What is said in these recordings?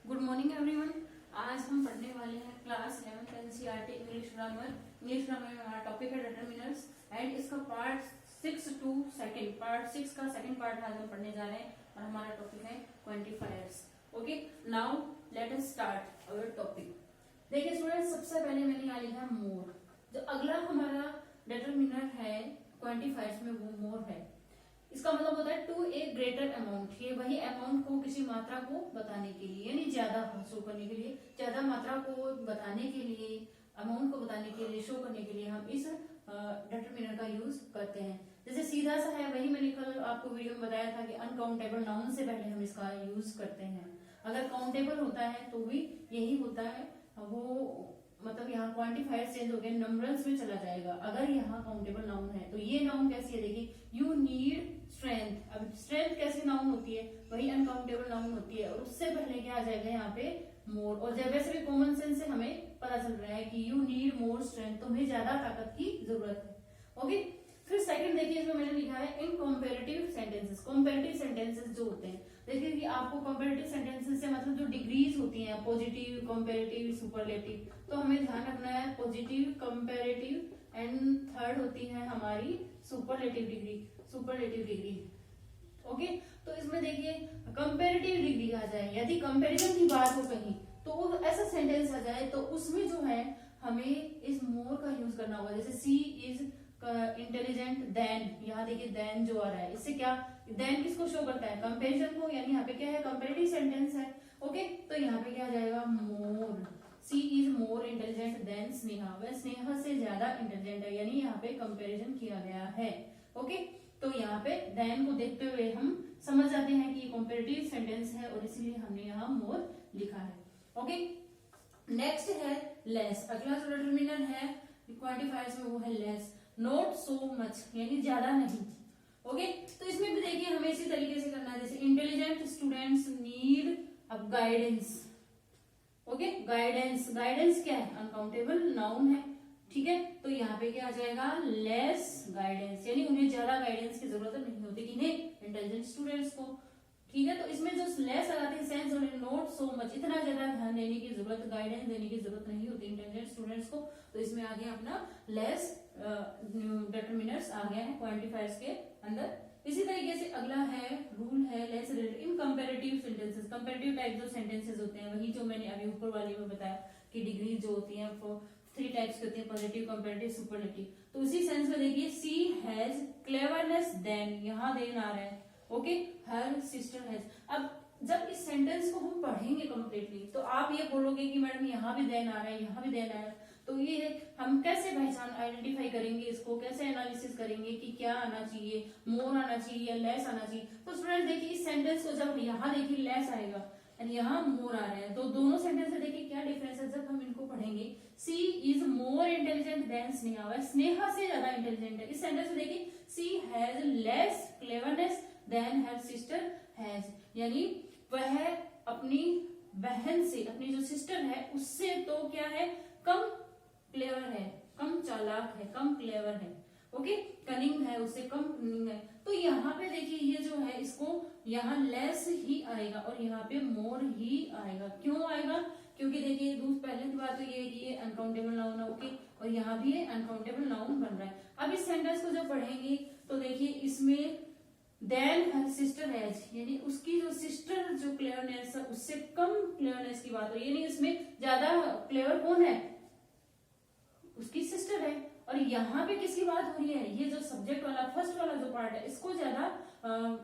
Good morning everyone. आज हम पढ़ने वाले हैं class 11th NCERT English grammar. English grammar में हमारा टॉपिक है डिटरमिनर्स एंड इसका पार्ट 6 टू सेकंड पार्ट 6 का सेकंड पार्ट आज हम पढ़ने जा रहे हैं और हमारा टॉपिक है quantifiers. Okay, now let us start our topic. देखिए स्टूडेंट, सबसे पहले मैंने यहाँ लिखा मोर। जो अगला हमारा डिटरमिनर है क्वांटिफायर्स में वो मोर है। इसका मतलब होता है टू ए ग्रेटर अमाउंट। ये वही अमाउंट को किसी मात्रा को बताने के लिए, यानी ज्यादा शो करने के लिए, ज्यादा मात्रा को बताने के लिए, अमाउंट को बताने के लिए, शो करने के लिए हम इस डिटरमिनर का यूज करते हैं। जैसे सीधा सा है, वही मैंने कल आपको वीडियो में बताया था कि अनकाउंटेबल नाउन से पहले हम इसका यूज करते हैं। अगर काउंटेबल होता है तो भी यही होता है, वो मतलब यहाँ क्वांटिफायर चेंज हो गया, नंबर्स में चला जाएगा। अगर यहाँ काउंटेबल नाउन है तो ये नाउन कैसी है, देखिए यू नीड स्ट्रेंथ। अब स्ट्रेंथ कैसी नाउन होती है, वही अनकाउंटेबल नाउन होती है और उससे पहले क्या आ जाएगा यहाँ पे मोर। और जब वैसे भी कॉमन सेंस से हमें पता चल रहा है कि यू नीड मोर स्ट्रेंथ, तुम्हें ज्यादा ताकत की जरूरत है। ओके, फिर सेकंड देखिए इसमें मैंने लिखा है इन कंपैरेटिव सेंटेंसेस। कंपैरेटिव सेंटेंसेस जो होते हैं, देखिए कि आपको कंपैरेटिव सेंटेंसेस से मतलब जो डिग्रीज होती हैं, पॉजिटिव, कंपैरेटिव, सुपरलेटिव, तो हमें ध्यान रखना है पॉजिटिव, कंपैरेटिव एंड थर्ड होती है हमारी superlative degree. Superlative degree okay, तो इसमें देखिए कंपैरेटिव डिग्री आ जाए, यदि कंपैरिजन की बात हो कहीं तो ऐसा सेंटेंस आ जाए तो उसमें जो है हमें इस मोर का यूज करना होगा। जैसे सी इज इंटेलिजेंट देन, यहाँ देखिए देन जो आ रहा है, इससे क्या देन किसको शो करता है, कंपैरिजन को, यानी यहाँ पे क्या है कंपैरेटिव सेंटेंस है। ओके, तो यहाँ पे क्या आ जाएगा more. She is more intelligent than Sneha, वह स्नेहा से ज्यादा इंटेलिजेंट है, यानी यहाँ पे कंपैरिजन किया गया है। ओके, तो यहाँ पे देन को देखते हुए हम समझ जाते हैं कि कंपैरेटिव सेंटेंस है और इसलिए हमने यहाँ मोर लिखा है। ओके, नेक्स्ट है लेस। अगला जो डिटरमिनर है क्वांटिफायर्स में वो है लेस। नॉट सो मच, यानी ज्यादा नहीं। ओके, तो इसमें भी देखिए हमें इसी तरीके से करना है, जैसे इंटेलिजेंट स्टूडेंट्स नीड अब गाइडेंस। ओके, गाइडेंस, गाइडेंस क्या है, अनकाउंटेबल नाउन है। ठीक है, तो यहाँ पे क्या आ जाएगा लेस गाइडेंस, यानी उन्हें ज्यादा गाइडेंस की जरूरत नहीं होती, किन्हें, इंटेलिजेंट स्टूडेंट्स को। ठीक है, तो इसमें जो लेस लगाते हैं सेंस और नॉट सो मच, इतना ज्यादा ध्यान देने की जरूरत, गाइडेंस देने की जरूरत नहीं होती इंटेलिजेंट स्टूडेंट्स को। तो इसमें आ गया अपना लेस डिटरमिनर्स आ गया है क्वांटिफायर्स के अंदर। इसी तरीके से अगला है रूल है less in comparative sentences. Comparative type जो सेंटेंसेस होते हैं वही जो मैंने अभी ऊपर वाले में बताया कि डिग्री जो होती है वो 3 टाइप्स की होती है, पॉजिटिव, कंपैरेटिव, सुपरलेटिव। तो उसी सेंस में देखिए सी हैज क्लेवरनेस देन, यहाँ देन आ रहा है। Okay, her sister has. अब जब इस सेंटेंस को हम पढ़ेंगे कंप्लीटली तो आप ये बोलोगे कि मैडम यहाँ भी देन आ रहा है, यहाँ भी देन आ रहा है, तो ये हम कैसे पहचान आइडेंटिफाई करेंगे, इसको कैसे एनालिसिस करेंगे कि क्या आना चाहिए, मोर आना चाहिए या लेस आना चाहिए। तो स्टूडेंट देखिए इस सेंटेंस को जब यहाँ देखिए लेस आएगा और यहाँ मोर आ रहा है, तो दोनों सेंटेंस से देखिए क्या डिफरेंस है। जब हम इनको पढ़ेंगे, she is more intelligent than Sneha, वह स्नेहा से ज्यादा इंटेलिजेंट है। इस सेंटेंस में देखिए she has less cleverness than her sister has, यानी वह अपनी बहन से, अपनी जो सिस्टर है उससे तो क्या है, कम क्लेवर है, कम चालाक है, कम क्लेवर है। ओके, कनिंग है, उससे कम कनिंग है। तो यहाँ पे देखिए ये जो है इसको यहाँ लेस ही आएगा और यहाँ पे मोर ही आएगा। क्यों आएगा, क्योंकि देखिए पहले की बात तो ये अनकाउंटेबल नाउन है। ओके, और यहाँ भी ये अनकाउंटेबल नाउन बन रहा है। अब इस सेंटेंस को जब पढ़ेंगे तो देखिए इसमें देन हर सिस्टर हैज, यानी उसकी जो सिस्टर जो क्लेवरनेस है उससे कम क्लेवरनेस की बात हो, यानी इसमें ज्यादा क्लेवर कौन है, उसकी सिस्टर है। और यहाँ पे किसकी बात हो रही है, ये जो सब्जेक्ट वाला फर्स्ट वाला जो पार्ट है इसको ज्यादा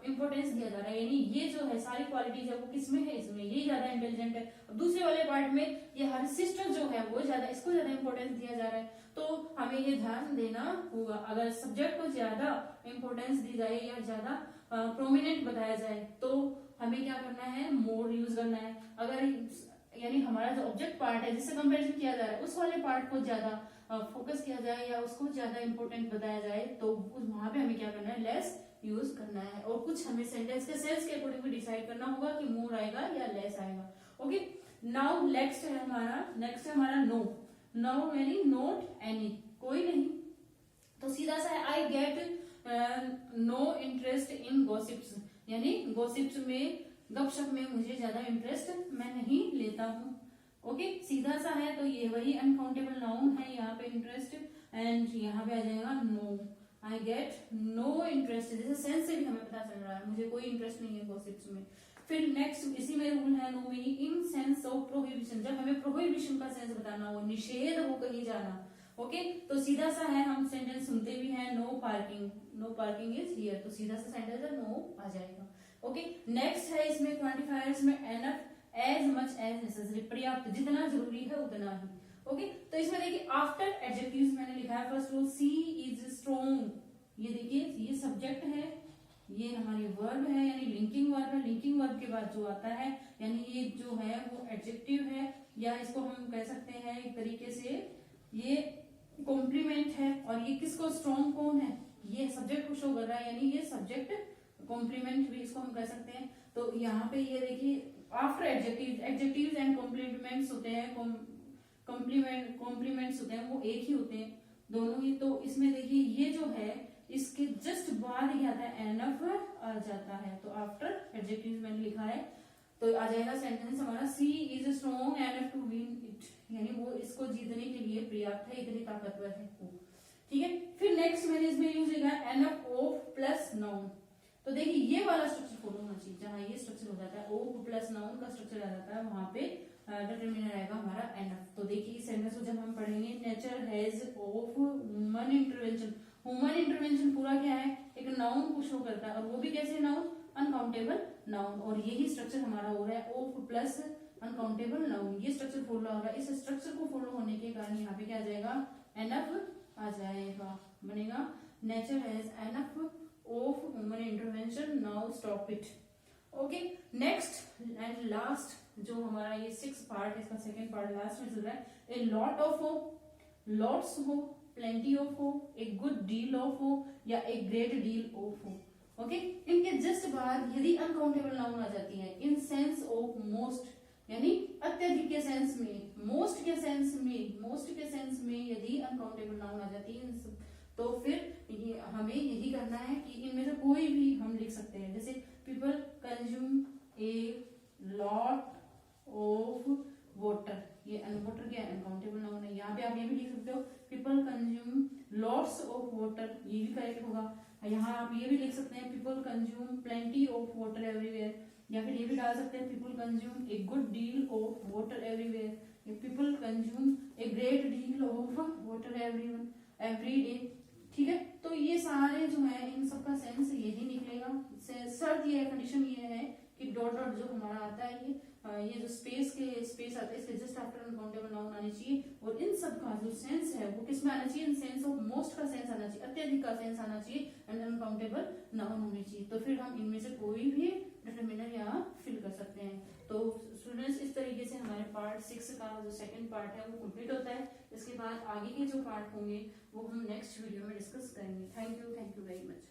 इंपॉर्टेंस दिया जा रहा है, यानी ये जो है सारी क्वालिटीज है वो किसमें है, इसमें, ये ज्यादा इंटेलिजेंट है। अब दूसरे वाले पार्ट में ये हर सिस्टर जो है वो ज्यादा, इसको ज्यादा इंपॉर्टेंस दिया जा रहा है। तो हमें ये ध्यान देना होगा, अगर सब्जेक्ट को ज्यादा इंपॉर्टेंस दी जाए या ज्यादा प्रोमिनेंट बताया जाए तो हमें क्या करना है, मोर यूज करना है। अगर यानी हमारा जो ऑब्जेक्ट पार्ट है जिससे कंपैरिजन किया जा रहा है उस वाले पार्ट को ज्यादा फोकस किया जाए या उसको ज्यादा इंपॉर्टेंट बताया जाए तो वहां पे हमें क्या करना है, लेस यूज करना है। और कुछ हमें सेंटेंस के सेंस के अकॉर्डिंग भी डिसाइड करना होगा कि मोर आएगा या लेस आएगा। ओके, नाउ नेक्स्ट है हमारा नो। नो यानी नॉट एनी, कोई नहीं। तो सीधा सा है I get no interest in gossips, यानी गॉसिप्स में गपशप में मुझे ज्यादा इंटरेस्ट मैं नहीं लेता हूँ। ओके, सीधा सा है तो ये वही अनकाउंटेबल नाउन है, यहाँ पे इंटरेस्ट, एंड यहाँ पे आ जाएगा no, I get no interest. जैसे सेंस से भी हमें पता चल रहा है मुझे कोई इंटरेस्ट नहीं है गॉसिप्स में। फिर नेक्स्ट इसी में रूल है no meaning in sense of prohibition, जब हमें प्रोहिबिशन का सेंस बताना हो, निषेध हो कहीं जाना। ओके, तो सीधा सा है, हम सेंटेंस सुनते भी हैं no parking, no parking is here, तो सीधा सा सेंटेंस है नो आ जाएगा। ओके, नेक्स्ट है इसमें क्वांटिफायर्स में enough, as much as necessary, पर्याप्त, जितना जरूरी है उतना ही। ओके, तो इसमें देखिए आफ्टर एडजेक्टिव्स मैंने लिखा है first rule she is strong, ये देखिए ये सब्जेक्ट है, ये हमारी वर्ब है यानी लिंकिंग वर्ब है, लिंकिंग वर्ब के बाद जो आता है यानी ये जो है वो एडजेक्टिव है, या इसको हम कह सकते हैं एक तरीके से ये कॉम्प्लीमेंट है। और ये किसको, स्ट्रॉन्ग कौन है, ये सब्जेक्ट को शो कर रहा है, यानी ये सब्जेक्ट कॉम्प्लीमेंट भी इसको हम कह सकते हैं। तो यहाँ पे ये देखिए after adjective, adjectives and complements होते हैं, कॉम्प्लीमेंट्स होते हैं वो एक ही होते हैं दोनों ही। तो इसमें देखिए ये जो है इसके जस्ट बाद ही आता है एनफ आ जाता है, तो आफ्टर एडजेक्टिव्स मैंने लिखा है तो आ जाएगा सेंटेंस हमारा she is strong enough to win it, यानी वो इसको जीतने के लिए पर्याप्त है, इतनी ताकतवर है वो। ठीक है, फिर नेक्स्ट मैंने इसमें यूज किया एनफ ऑफ प्लस नाउन। तो देखिए ये वाला स्ट्रक्चर फॉलो होना चाहिए, जहां ये स्ट्रक्चर हो जाता है ऑफ प्लस नाउन का स्ट्रक्चर आ जाता है, वहां पे डिटरमिनर आएगा हमारा एनफ। तो देखिए इस सेंटेंस को जब हम पढ़ेंगे nature has of human intervention, human intervention पूरा क्या है, एक नाउन को शो करता है, और वो भी कैसे नाउन, अनकाउंटेबल नाउन, और यही स्ट्रक्चर हमारा हो रहा है ऑफ प्लस अनकाउंटेबल नाउन, ये स्ट्रक्चर फॉलो हो रहा है। इस स्ट्रक्चर को फॉलो होने के कारण यहाँ पे क्या आ जाएगा, एनफ आ जाएगा, बनेगा nature has enough of human intervention, now stop it. Okay, next and last जो हमारा ये 6 पार्ट है, इसका सेकंड पार्ट लास्ट में चल रहा है, ए लॉट ऑफ हो, लॉट्स हो, प्लेंटी ऑफ हो, ए गुड डील ऑफ हो, या ए ग्रेट डील ऑफ हो। ओके, इनके जस्ट बाद यदि अनकाउंटेबल नाउन आ जाती है इन सेंस ऑफ मोस्ट, यानी अत्यधिक के सेंस में, मोस्ट के सेंस में, मोस्ट के सेंस में यदि अनकाउंटेबल नाउन आ जाती है तो फिर हमें यही करना है कि इनमें से कोई भी हम लिख सकते हैं, जैसे people consume a lot of water, ये वाटर क्या है, अनकाउंटेबल नाउन है। यहाँ पे आप ये भी लिख सकते हो people consume lots of water, ये भी करेक्ट होगा। यहाँ आप ये भी लिख सकते हैं people consume plenty of water everywhere, या फिर ये भी डाल सकते हैं people consume a good deal of water everywhere, people consume a great deal of water every day. ठीक है, तो ये सारे जो है इन सबका सेंस यही निकलेगा। शर्त ये कंडीशन ये है कि डॉट डॉट जो हमारा आता है ये जो स्पेस आता है इसके जस्ट आफ्टर अनकाउंटेबल नाउन आने चाहिए, और इन सब का जो सेंस है वो किस में आना चाहिए, इन सेंस ऑफ मोस्ट का सेंस आना चाहिए, अत्यधिक का सेंस आना चाहिए, एंड अनकाउंटेबल नाउन होनी चाहिए। तो फिर हम इनमें से कोई भी डिटरमिनर यहाँ फिल कर सकते हैं। तो स्टूडेंट्स इस तरीके से हमारे पार्ट 6 का जो सेकंड पार्ट है वो कंप्लीट होता है। इसके बाद आगे के जो पार्ट होंगे वो हम नेक्स्ट वीडियो में डिस्कस करेंगे। Thank you very much.